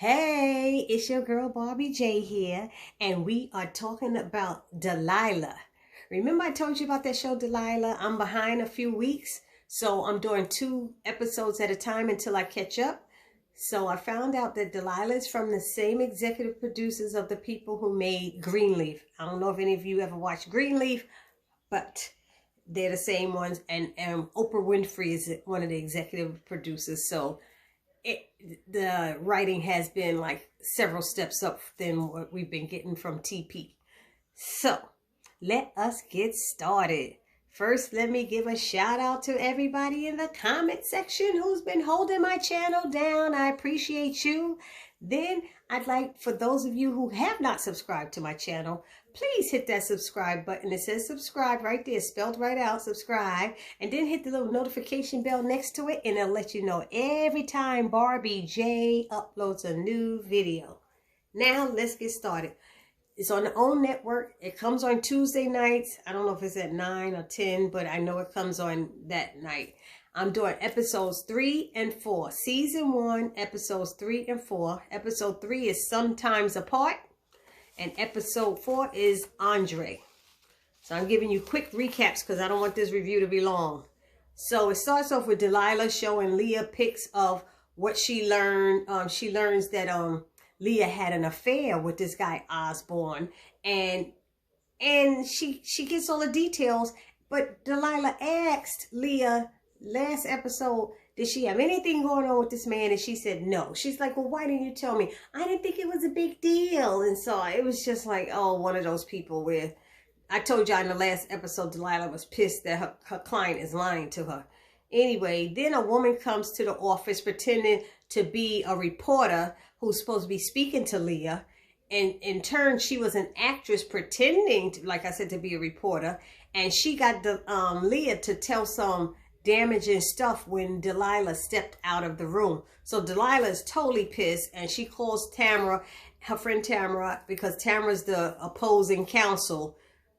Hey, it's your girl Barbie J here, and we are talking about Delilah. Remember I told you about that show Delilah? I'm behind a few weeks, so I'm doing 2 episodes at a time until I catch up. So I found out that Delilah is from the same executive producers of the people who made Greenleaf. I don't know if any of you ever watched Greenleaf, but they're the same ones, and Oprah Winfrey is one of the executive producers. So the writing has been like several steps up than what we've been getting from TP. So let us get started. First, let me give a shout out to everybody in the comment section who's been holding my channel down. I appreciate you. Then I'd like, for those of you who have not subscribed to my channel, please hit that subscribe button. It says subscribe right there, spelled right out, subscribe. And then hit the little notification bell next to it, and it'll let you know every time Barbie J uploads a new video. Now, let's get started. It's on the OWN network. It comes on Tuesday nights. I don't know if it's at 9 or 10, but I know it comes on that night. I'm doing episodes 3 and 4. Season 1, episodes 3 and 4. Episode 3 is Sometimes Apart. And episode 4 is André. So I'm giving you quick recaps because I don't want this review to be long. So it starts off with Delilah showing Leah pics of what she learned. She learns that Leah had an affair with this guy Osborne, and she gets all the details. But Delilah asked Leah last episode, did she have anything going on with this man? And she said no. She's like, well, why didn't you tell me? I didn't think it was a big deal. And so it was just like, oh, one of those people where I told y'all in the last episode, Delilah was pissed that her client is lying to her. Anyway, then a woman comes to the office pretending to be a reporter who's supposed to be speaking to Leah. And in turn, she was an actress pretending, to, like I said, to be a reporter. And she got the Leah to tell some damaging stuff when Delilah stepped out of the room. So Delilah is totally pissed, and she calls Tamara, her friend Tamara, because Tamara's the opposing counsel,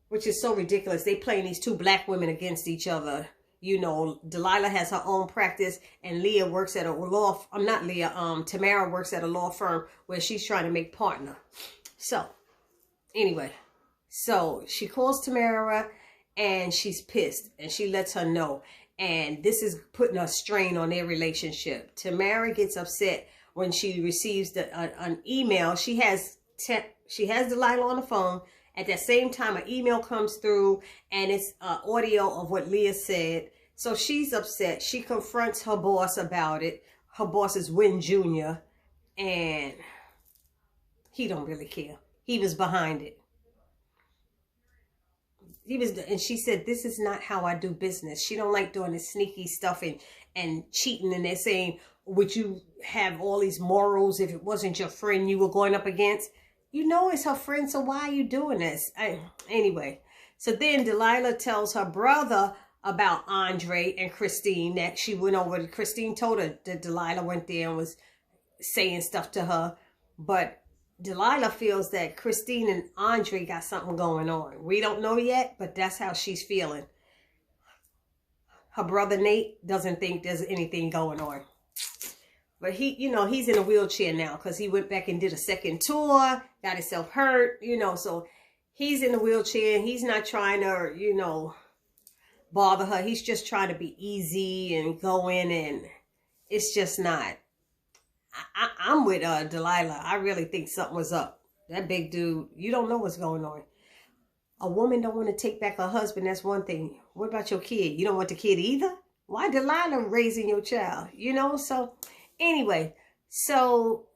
which is so ridiculous. They playing these 2 black women against each other. You know, Delilah has her own practice, and Leah works at a law. Not Leah. Tamara works at a law firm where she's trying to make partner. So, anyway, so she calls Tamara, and she's pissed, and she lets her know. And this is putting a strain on their relationship. Tamara gets upset when she receives an email. She has Delilah on the phone. At that same time, an email comes through, and it's audio of what Leah said. So she's upset. She confronts her boss about it. Her boss is Wynn Jr., and he don't really care. He was behind it. And she said, this is not how I do business. She don't like doing this sneaky stuff and cheating. And they're saying, would you have all these morals if it wasn't your friend you were going up against? You know it's her friend, so why are you doing this? Anyway, so then Delilah tells her brother about André and Christine, that she went over. Christine told her that Delilah went there and was saying stuff to her. But Delilah feels that Christine and André got something going on. We don't know yet, but that's how she's feeling. Her brother Nate doesn't think there's anything going on. But he, you know, he's in a wheelchair now because he went back and did a second tour, got himself hurt, you know, so he's in a wheelchair. He's not trying to, you know, bother her. He's just trying to be easy and go in, and it's just not. I'm with Delilah. I really think something was up. That big dude, you don't know what's going on. A woman don't want to take back her husband. That's one thing. What about your kid? You don't want the kid either? Why Delilah raising your child? You know, so anyway, so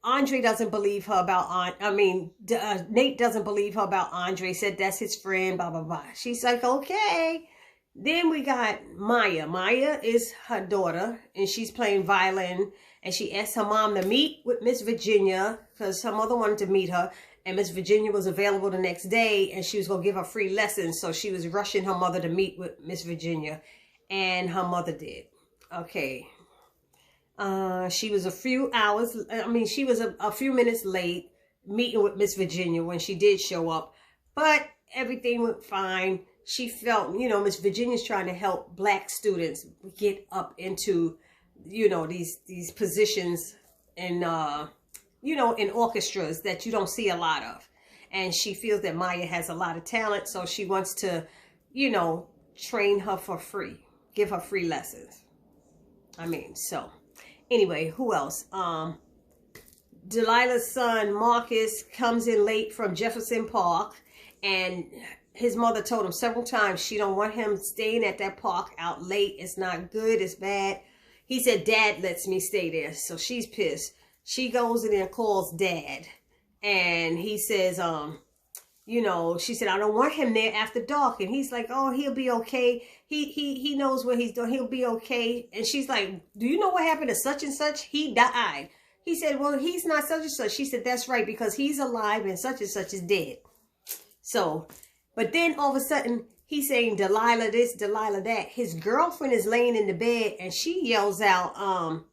André doesn't believe her about, Nate doesn't believe her about André, said that's his friend, blah, blah, blah. She's like, okay. Then we got Maya. Maya is her daughter, and she's playing violin, and she asked her mom to meet with Miss Virginia because her mother wanted to meet her, and Miss Virginia was available the next day, and she was going to give her free lessons, so she was rushing her mother to meet with Miss Virginia, and her mother did. Okay. She was a few minutes late meeting with Miss Virginia when she did show up, but everything went fine. She felt, you know, Miss Virginia's trying to help black students get up into, you know, these positions in you know, in orchestras that you don't see a lot of. And she feels that Maya has a lot of talent, so she wants to, you know, train her for free, give her free lessons. I mean, so anyway, who else? Delilah's son Marcus comes in late from Jefferson Park, and his mother told him several times she don't want him staying at that park out late. It's not good. It's bad. He said, Dad lets me stay there. So she's pissed. She goes in and calls Dad. And he says, you know, she said, I don't want him there after dark. And he's like, oh, he'll be okay. He knows what he's doing. He'll be okay. And she's like, do you know what happened to such and such? He died. He said, well, he's not such and such. She said, that's right, because he's alive and such is dead. So, but then all of a sudden, he's saying Delilah this, Delilah that. His girlfriend is laying in the bed and she yells out,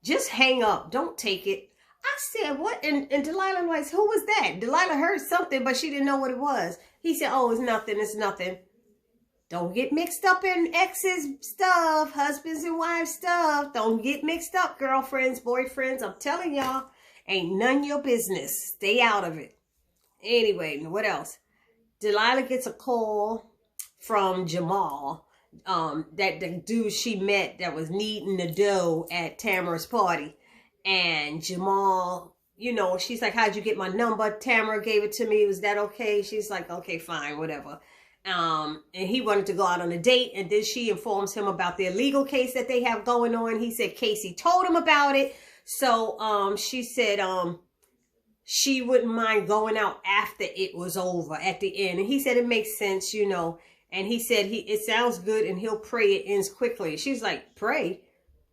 just hang up. Don't take it. I said, what? And Delilah was, who was that? Delilah heard something, but she didn't know what it was. He said, oh, it's nothing. It's nothing. Don't get mixed up in exes stuff, husbands and wives stuff. Don't get mixed up, girlfriends, boyfriends. I'm telling y'all, ain't none your business. Stay out of it. Anyway, what else? Delilah gets a call from Jamal, that the dude she met that was kneading the dough at Tamara's party. And Jamal, you know, she's like, how'd you get my number? Tamara gave it to me. Was that okay? She's like, okay, fine, whatever. And he wanted to go out on a date. And then she informs him about the illegal case that they have going on. He said Casey told him about it. So she said she wouldn't mind going out after it was over at the end. And he said it makes sense, you know. And he said it sounds good and he'll pray it ends quickly. She's like, pray?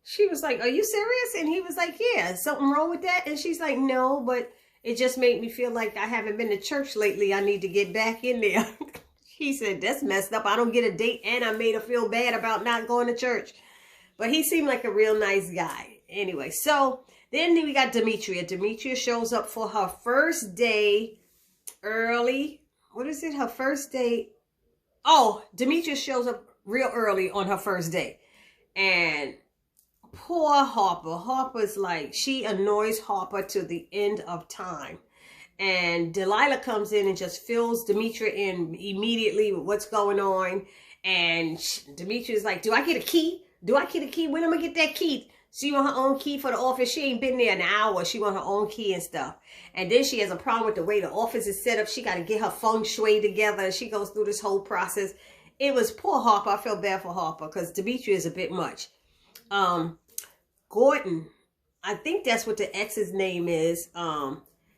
She was like, are you serious? And he was like, yeah, something wrong with that? And she's like, no, but it just made me feel like I haven't been to church lately. I need to get back in there. He said, that's messed up. I don't get a date and I made her feel bad about not going to church. But he seemed like a real nice guy. Anyway, so then we got Demetria. Demetria shows up for her first day early. What is it? Her first day. Oh, Demetria shows up real early on her first day. And poor Harper. Harper's like, she annoys Harper to the end of time. And Delilah comes in and just fills Demetria in immediately with what's going on. And Demetria's like, do I get a key? Do I get a key? When am I get that key? She want her own key for the office. She ain't been there an hour. She want her own key and stuff. And then she has a problem with the way the office is set up. She got to get her feng shui together. She goes through this whole process. It was poor Harper. I feel bad for Harper because Demetria is a bit much. Gordon, I think that's what the ex's name is.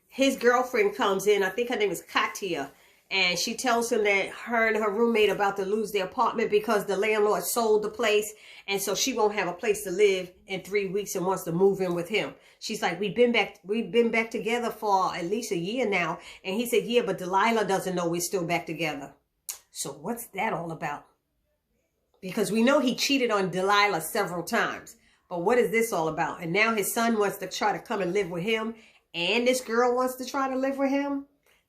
His girlfriend comes in. I think her name is Katia. And she tells him that her and her roommate are about to lose their apartment because the landlord sold the place. And so she won't have a place to live in 3 weeks and wants to move in with him. She's like, we've been back together for at least a year now. And he said, yeah, but Delilah doesn't know we're still back together. So what's that all about? Because we know he cheated on Delilah several times. But what is this all about? And now his son wants to try to come and live with him. And this girl wants to try to live with him.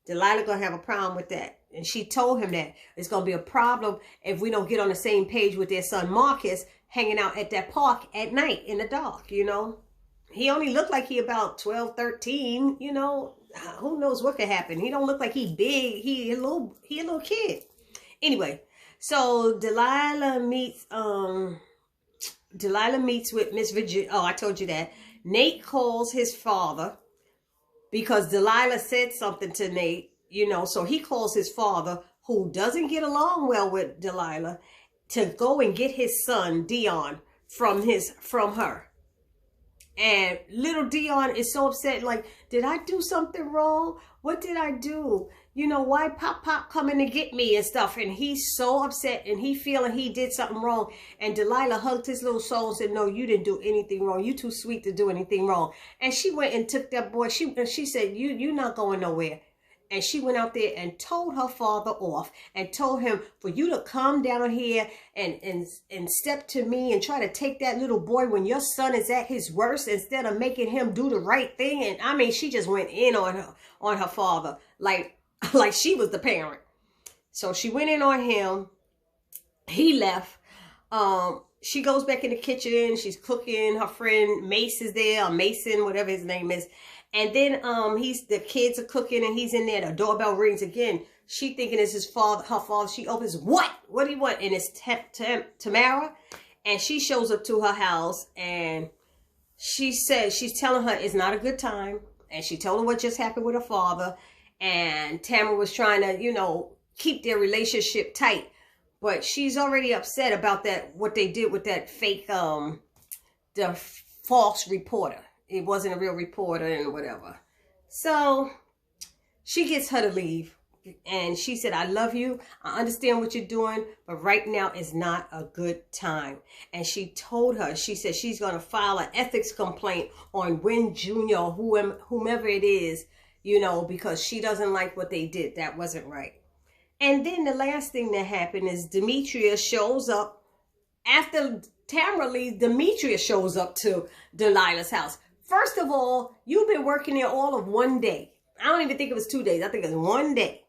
Delilah gonna have a problem with that. And she told him that it's gonna be a problem if we don't get on the same page with their son Marcus hanging out at that park at night in the dark, you know. He only looked like he about 12, 13, you know. Who knows what could happen. He don't look like he big. He a little kid. Anyway, so Delilah meets with Miss Virginia. Oh, I told you that. Nate calls his father because Delilah said something to Nate, you know, so he calls his father, who doesn't get along well with Delilah, to go and get his son, Dion, from her. And little Dion is so upset, like, did I do something wrong? What did I do? You know, why Pop coming to get me and stuff? And he's so upset and he feeling he did something wrong. And Delilah hugged his little soul and said, no, you didn't do anything wrong. You too sweet to do anything wrong. And she went and took that boy. She said, you're not going nowhere. And she went out there and told her father off and told him, for you to come down here and step to me and try to take that little boy when your son is at his worst instead of making him do the right thing. And I mean, she just went in on her father like she was the parent. So she went in on him. He left. she goes back in the kitchen. She's cooking. Her friend Mace is there, or Mason, whatever his name is. And then the kids are cooking and he's in there. The doorbell rings again. She thinking it's her father. She opens, what? What do you want? And it's Tamara. And she shows up to her house and she says, she's telling her it's not a good time. And she told her what just happened with her father. And Tamara was trying to, you know, keep their relationship tight. But she's already upset about that, what they did with that fake, the false reporter. It wasn't a real reporter and whatever. So she gets her to leave. And she said, I love you. I understand what you're doing. But right now is not a good time. And she told her, she said she's going to file an ethics complaint on Wynn Jr. or whomever it is, you know, because she doesn't like what they did. That wasn't right. And then the last thing that happened is Demetria shows up. After Tamara leaves, Demetria shows up to Delilah's house. First of all, you've been working there all of one day. I don't even think it was 2 days. I think it was one day.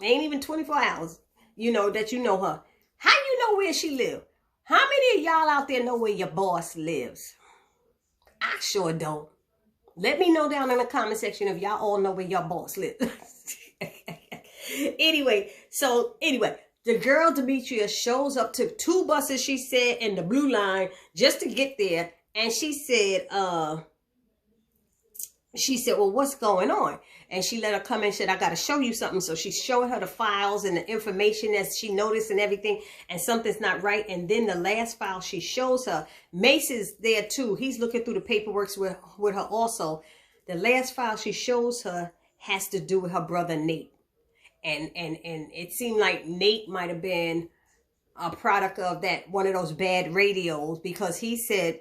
Ain't even 24 hours, you know, that you know her. How you know where she live? How many of y'all out there know where your boss lives? I sure don't. Let me know down in the comment section if y'all all know where your boss lives. Anyway, the girl Demetria shows up, took 2 buses, she said, in the blue line just to get there. And she said, well, what's going on? And she let her come in and said, I got to show you something. So she's showing her the files and the information that she noticed and everything. And something's not right. And then the last file she shows her, Mace is there too. He's looking through the paperwork with her also. The last file she shows her has to do with her brother Nate. And it seemed like Nate might have been a product of that, one of those bad radios, because he said,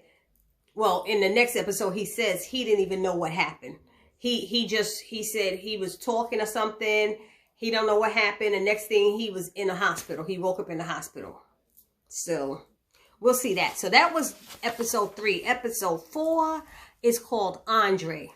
well, in the next episode, he says he didn't even know what happened. He said he was talking or something. He don't know what happened. And next thing, he was in a hospital. He woke up in the hospital. So we'll see that. So that was episode 3. Episode 4 is called André.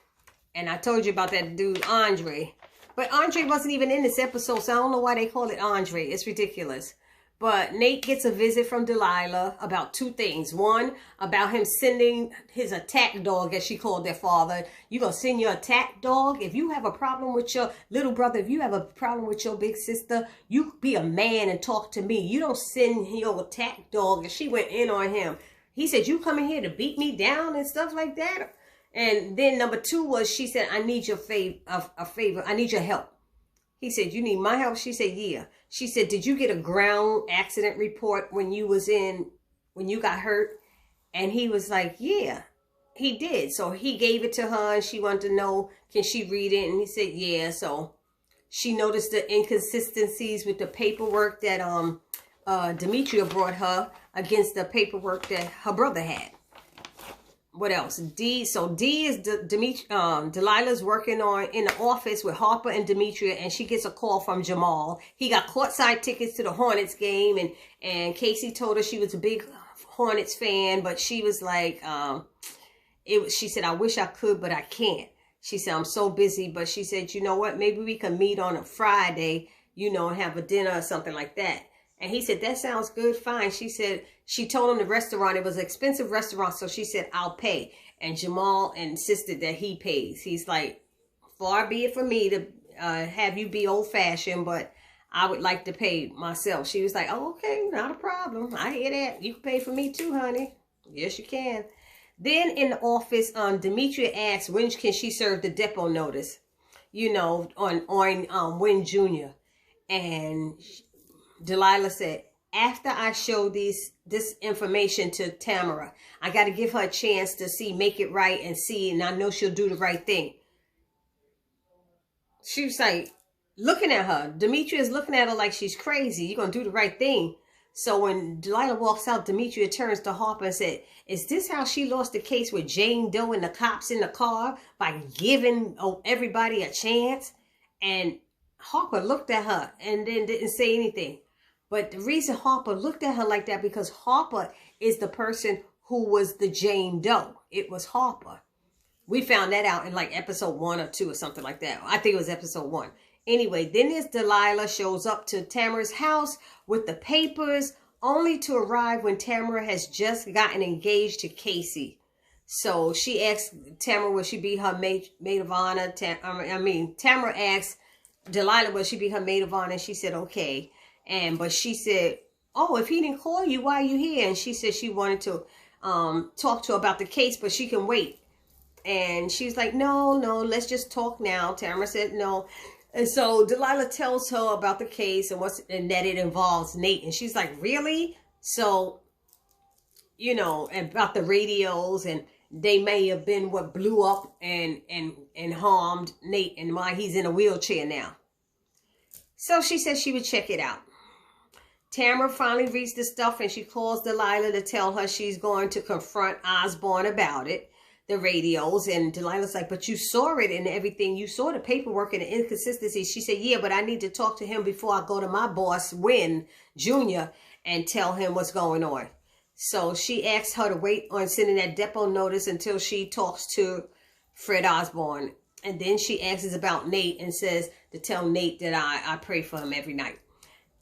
And I told you about that dude, André. But André wasn't even in this episode, so I don't know why they call it André. It's ridiculous. But Nate gets a visit from Delilah about 2 things. One, about him sending his attack dog, as she called their father. You gonna send your attack dog? If you have a problem with your little brother, if you have a problem with your big sister, you be a man and talk to me. You don't send your attack dog. And she went in on him. He said, you coming here to beat me down and stuff like that? And then number 2 was, she said, I need your favor. I need your help. He said, you need my help? She said, yeah. She said, did you get a ground accident report when you got hurt? And he was like, yeah, he did. So he gave it to her and she wanted to know, can she read it? And he said, yeah. So she noticed the inconsistencies with the paperwork that Demetria brought her against the paperwork that her brother had. What else? D. So D is Delilah's working in the office with Harper and Demetria, and she gets a call from Jamal. He got courtside tickets to the Hornets game, and Casey told her she was a big Hornets fan, but she was like, she said, I wish I could, but I can't. She said, I'm so busy, but she said, you know what? Maybe we can meet on a Friday, you know, and have a dinner or something like that. And he said, that sounds good, fine. She said, she told him the restaurant, it was an expensive restaurant, so she said, I'll pay. And Jamal insisted that he pays. He's like, far be it for me to have you be old-fashioned, but I would like to pay myself. She was like, oh, okay, not a problem. I hear that. You can pay for me too, honey. Yes, you can. Then in the office, Demetria asked, when can she serve the depot notice? You know, on Wynn Jr. And Delilah said, after I show this information to Tamara, I got to give her a chance to make it right and see, and I know she'll do the right thing. She was like, looking at her. Demetria is looking at her like she's crazy. You're going to do the right thing. So when Delilah walks out, Demetria turns to Harper and said, is this how she lost the case with Jane Doe and the cops in the car? By giving everybody a chance? And Harper looked at her and then didn't say anything. But the reason Harper looked at her like that, because Harper is the person who was the Jane Doe. It was Harper. We found that out in like episode 1 or 2 or something like that. I think it was episode 1. Anyway, then there's Delilah shows up to Tamara's house with the papers only to arrive when Tamara has just gotten engaged to Casey. So she asked Tamara, will she be her maid of honor? Tamara asked Delilah, will she be her maid of honor? And she said, okay. But she said, oh, if he didn't call you, why are you here? And she said she wanted to talk to her about the case, but she can wait. And she's like, no, let's just talk now. Tamara said no. And so Delilah tells her about the case and that it involves Nate. And she's like, really? So, you know, about the radios, and they may have been what blew up and harmed Nate, and why he's in a wheelchair now. So she said she would check it out. Tamara finally reads the stuff, and she calls Delilah to tell her she's going to confront Osborne about it, the radios. And Delilah's like, but you saw it and everything. You saw the paperwork and the inconsistencies. She said, yeah, but I need to talk to him before I go to my boss, Wynn Jr., and tell him what's going on. So she asks her to wait on sending that depot notice until she talks to Fred Osborne. And then she asks about Nate and says to tell Nate that I pray for him every night.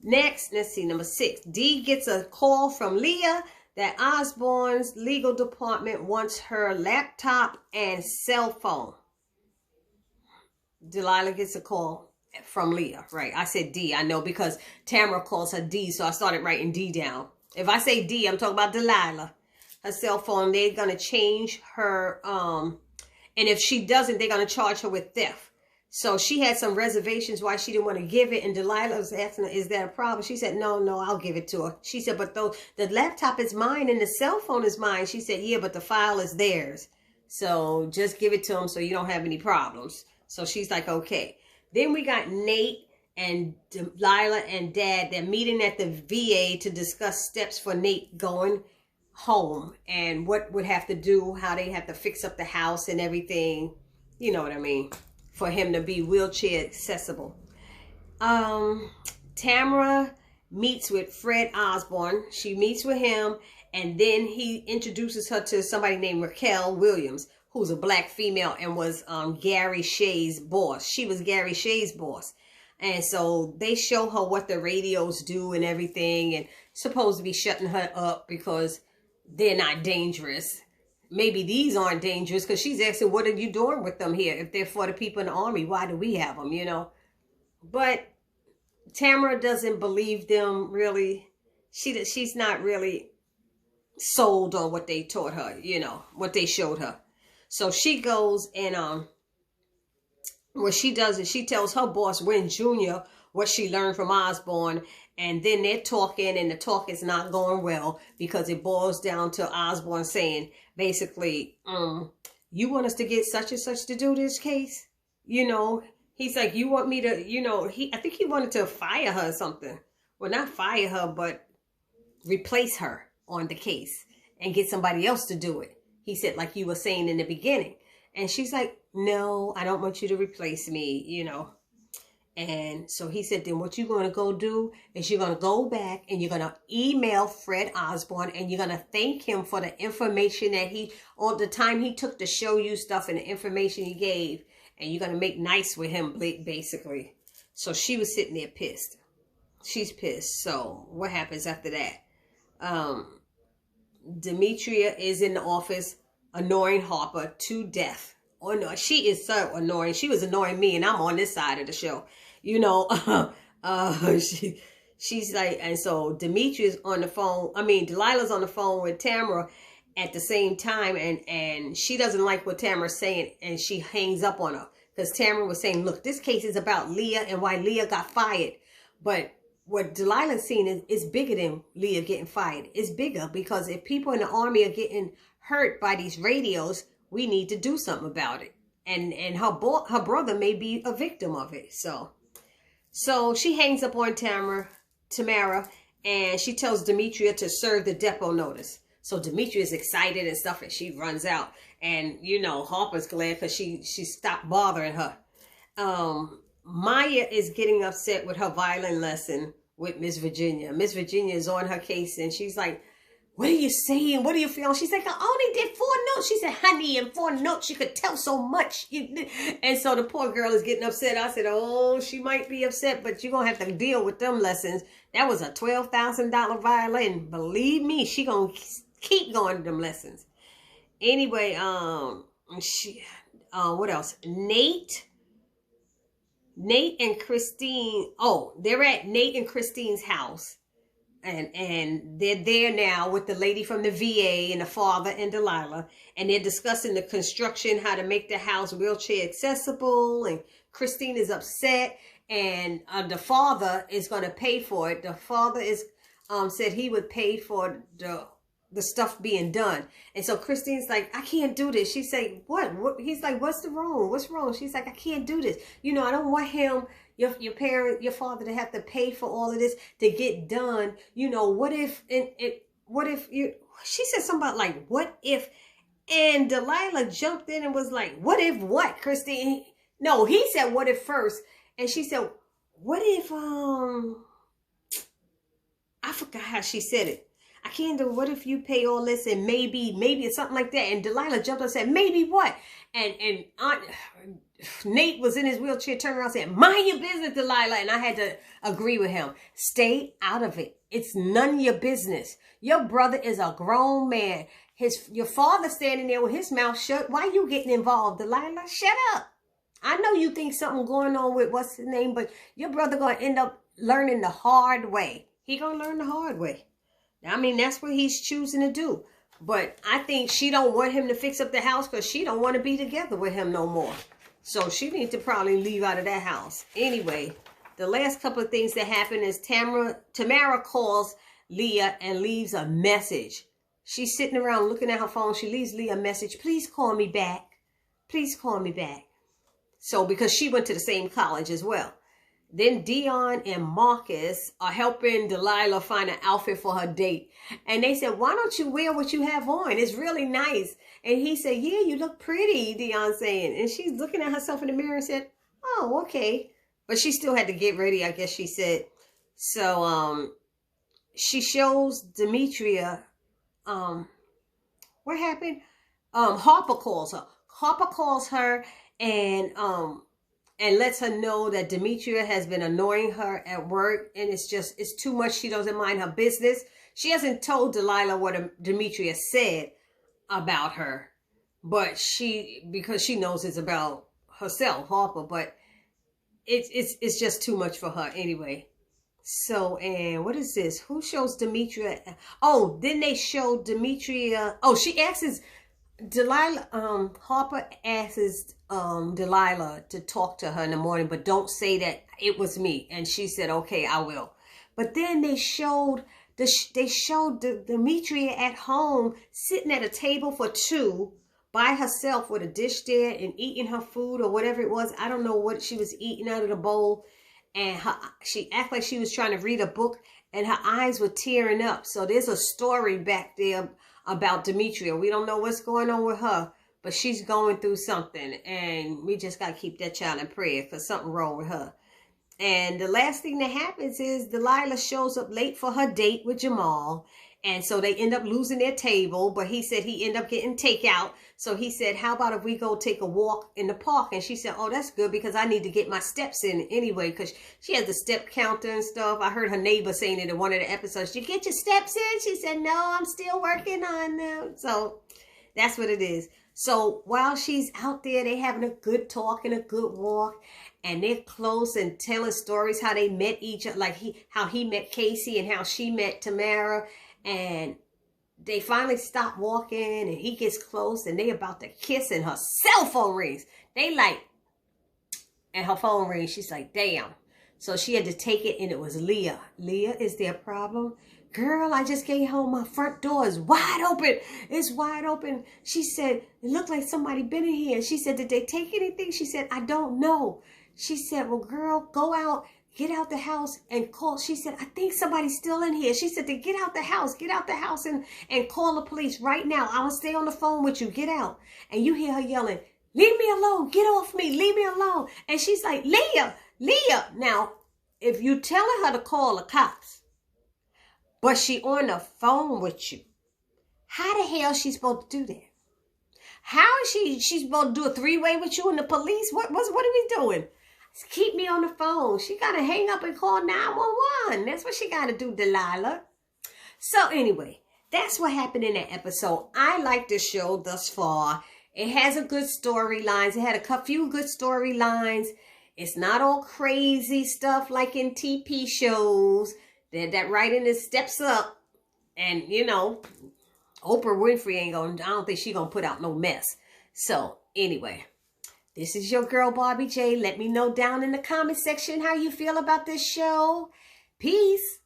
Next, let's see, number 6. Dee gets a call from Leah that Osborne's legal department wants her laptop and cell phone. Delilah gets a call from Leah, right? I said D, I know, because Tamara calls her D, so I started writing D down. If I say D, I'm talking about Delilah. Her cell phone, they're going to change her, and if she doesn't, they're going to charge her with theft. So she had some reservations why she didn't want to give it, and Delilah was asking her, is that a problem? She said, no, I'll give it to her. She said, but though the laptop is mine and the cell phone is mine. She said, yeah, but the file is theirs. So just give it to them so you don't have any problems. So she's like, okay. Then we got Nate and Delilah and Dad. They're meeting at the VA to discuss steps for Nate going home and what would have to do, how they have to fix up the house and everything. You know what I mean? For him to be wheelchair accessible. Tamara meets with Fred Osborne. She meets with him, and then he introduces her to somebody named Raquel Williams, who's a black female and was Gary Shea's boss. She was Gary Shea's boss. And so they show her what the radios do and everything, and supposed to be shutting her up because they're not dangerous. Maybe these aren't dangerous, because she's asking, what are you doing with them here? If they're for the people in the army, why do we have them, you know? But Tamara doesn't believe them, really. She's not really sold on what they taught her, you know, what they showed her. So she goes and what she does is she tells her boss, Wynn Jr., what she learned from Osborne. And then they're talking, and the talk is not going well, because it boils down to Osborne saying, basically, you want us to get such and such to do this case? You know, he's like, you want me to, you know, I think he wanted to fire her or something. Well, not fire her, but replace her on the case and get somebody else to do it. He said, like you were saying in the beginning. And she's like, no, I don't want you to replace me, you know. And so he said, then what you're going to go do is you're going to go back and you're going to email Fred Osborne, and you're going to thank him for the information that all the time he took to show you stuff and the information he gave. And you're going to make nice with him, basically. So she was sitting there pissed. She's pissed. So what happens after that? Demetria is in the office annoying Harper to death. Oh no, she is so annoying. She was annoying me, and I'm on this side of the show. You know, she's like, and so Demetria's on the phone. I mean, Delilah's on the phone with Tamara at the same time, and she doesn't like what Tamara's saying, and she hangs up on her because Tamara was saying, look, this case is about Leah and why Leah got fired. But what Delilah's seeing is bigger than Leah getting fired. It's bigger because if people in the army are getting hurt by these radios, we need to do something about it. And her brother may be a victim of it. So she hangs up on Tamara, and she tells Demetria to serve the depot notice. So Demetria is excited and stuff, and she runs out. And, you know, Harper's glad because she stopped bothering her. Maya is getting upset with her violin lesson with Miss Virginia. Miss Virginia is on her case, and she's like, what are you saying? What are you feeling? She's like, I only did 4 notes. She said, honey, in 4 notes, you could tell so much. And so the poor girl is getting upset. I said, oh, she might be upset, but you're going to have to deal with them lessons. That was a $12,000 violin. Believe me, she going to keep going to them lessons. Anyway, what else? Nate and Christine. Oh, they're at Nate and Christine's house. And they're there now with the lady from the VA and the father and Delilah. And they're discussing the construction, how to make the house wheelchair accessible. And Christine is upset. And the father is going to pay for it. The father is said he would pay for the stuff being done. And so Christine's like, I can't do this. She's like, what? He's like, what's wrong? What's wrong? She's like, I can't do this. You know, I don't want him, your father, to have to pay for all of this to get done. You know, what if she said something about like, what if, and Delilah jumped in and was like, what if what, Christine? No, he said, what if first? And she said, what if, I forgot how she said it. I can't do, what if you pay all this and maybe it's something like that. And Delilah jumped up and said, maybe what? And Nate was in his wheelchair, turned around and said, mind your business, Delilah. And I had to agree with him. Stay out of it. It's none of your business. Your brother is a grown man. Your father standing there with his mouth shut. Why you getting involved, Delilah? Shut up. I know you think something going on with what's his name, but your brother going to end up learning the hard way. He going to learn the hard way. I mean, that's what he's choosing to do. But I think she don't want him to fix up the house because she don't want to be together with him no more. So she needs to probably leave out of that house. Anyway, the last couple of things that happen is Tamara calls Leah and leaves a message. She's sitting around looking at her phone. She leaves Leah a message. Please call me back. Please call me back. So because she went to the same college as well. Then Dion and Marcus are helping Delilah find an outfit for her date. And they said, why don't you wear what you have on? It's really nice. And he said, yeah, you look pretty, Dion saying. And she's looking at herself in the mirror and said, oh, okay. But she still had to get ready, I guess she said. So she shows Demetria, what happened? Harper calls her. Harper calls her and lets her know that Demetria has been annoying her at work. And it's too much. She doesn't mind her business. She hasn't told Delilah what Demetria said about her. But because she knows it's about herself, Harper. But it's just too much for her anyway. So, and what is this? Who shows Demetria? Oh, then they show Demetria. Oh, she asks Delilah, Harper asks Delilah to talk to her in the morning, but don't say that it was me. And she said, okay, I will. But then they showed Demetria at home sitting at a table for 2 by herself with a dish there and eating her food or whatever it was. I don't know what she was eating out of the bowl. And she acted like she was trying to read a book and her eyes were tearing up. So there's a story back there about Demetria. We don't know what's going on with her, but she's going through something. And we just got to keep that child in prayer because something wrong with her. And the last thing that happens is Delilah shows up late for her date with Jamal. And so they end up losing their table, but he said he ended up getting takeout. So he said, how about if we go take a walk in the park? And she said, oh, that's good because I need to get my steps in anyway, because she has the step counter and stuff. I heard her neighbor saying it in one of the episodes. You get your steps in? She said, no, I'm still working on them. So that's what it is. So while she's out there, they having a good talk and a good walk. And they're close and telling stories how they met each other, like how he met Casey and how she met Tamara. And they finally stop walking and he gets close and they about to kiss and her cell phone rings. They like, and her phone rings. She's like, damn. So she had to take it and it was Leah. Leah, is there a problem? Girl, I just came home. My front door is wide open. It's wide open. She said, it looked like somebody been in here. She said, did they take anything? She said, I don't know. She said, well, girl, go out. Get out the house and call. She said, I think somebody's still in here. She said to get out the house and call the police right now. I will stay on the phone with you. Get out. And you hear her yelling, leave me alone. Get off me. Leave me alone. And she's like, Leah, Leah. Now, if you telling her to call the cops, but she on the phone with you, How the hell is she supposed to do that? How is she's supposed to do a three-way with you and the police? What are we doing? Keep me on the phone. She got to hang up and call 911. That's what she got to do, Delilah. So anyway, that's what happened in that episode. I like this show thus far. It has a good storylines. It had a few good storylines. It's not all crazy stuff like in TP shows. That writing is steps up. And, you know, Oprah Winfrey I don't think she gonna put out no mess. So anyway, this is your girl Barbie J. Let me know down in the comment section how you feel about this show. Peace.